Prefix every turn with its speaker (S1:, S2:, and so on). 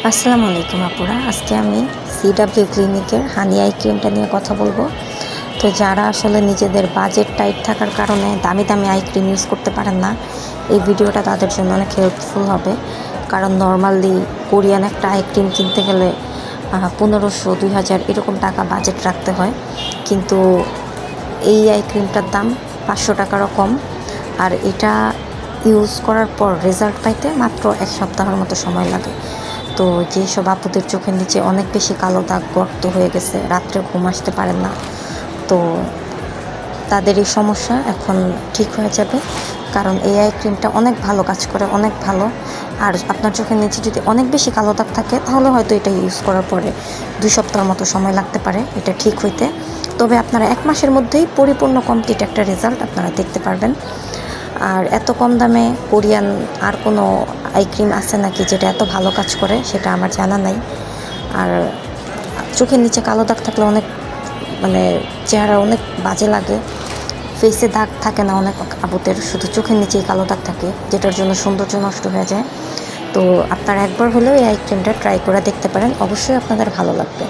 S1: আসসালামু আলাইকুম আপুরা। আজকে আমি সিডাব্লিউ ক্লিনিকের হানি আই ক্রিমটা নিয়ে কথা বলবো। তো যারা আসলে নিজেদের বাজেট টাইট থাকার কারণে দামি দামি আই ক্রিম ইউজ করতে পারেন না, এই ভিডিওটা তাদের জন্য অনেক হেল্পফুল হবে। কারণ নর্মালি কোরিয়ান একটা আই ক্রিম কিনতে গেলে 1500-2000 এরকম টাকা বাজেট রাখতে হয়, কিন্তু এই আই ক্রিমটার দাম 500 টাকারও কম। আর এটা ইউজ করার পর রেজাল্ট পাইতে মাত্র 1 সপ্তাহের মতো সময় লাগে। তো যেসব আপুদের চোখের নিচে অনেক বেশি কালো দাগ গর্ত হয়ে গেছে, রাত্রে ঘুম আসতে পারেন না, তো তাদের এই সমস্যা এখন ঠিক হয়ে যাবে। কারণ এই আই ক্রিমটা অনেক ভালো কাজ করে, অনেক ভালো। আর আপনার চোখের নিচে যদি অনেক বেশি কালো দাগ থাকে, তাহলে হয়তো এটা ইউজ করার পরে 2 সপ্তাহের মতো সময় লাগতে পারে এটা ঠিক হইতে। তবে আপনারা 1 মাসের মধ্যেই পরিপূর্ণ কমপ্লিট একটা রেজাল্ট আপনারা দেখতে পারবেন। আর এত কম দামে কোরিয়ান আর কোনো আই ক্রিম আছে নাকি যেটা এত ভালো কাজ করে, সেটা আমার জানা নাই। আর চোখের নিচে কালো দাগ থাকলে অনেক চেহারা অনেক বাজে লাগে। ফেসে দাগ থাকে না অনেক আপুদের, শুধু চোখের নিচেই কালো দাগ থাকে, যেটার জন্য সৌন্দর্য নষ্ট হয়ে যায়। তো আপনারা একবার হলেও এই আই ক্রিমটা ট্রাই করে দেখতে পারেন, অবশ্যই আপনাদের ভালো লাগবে।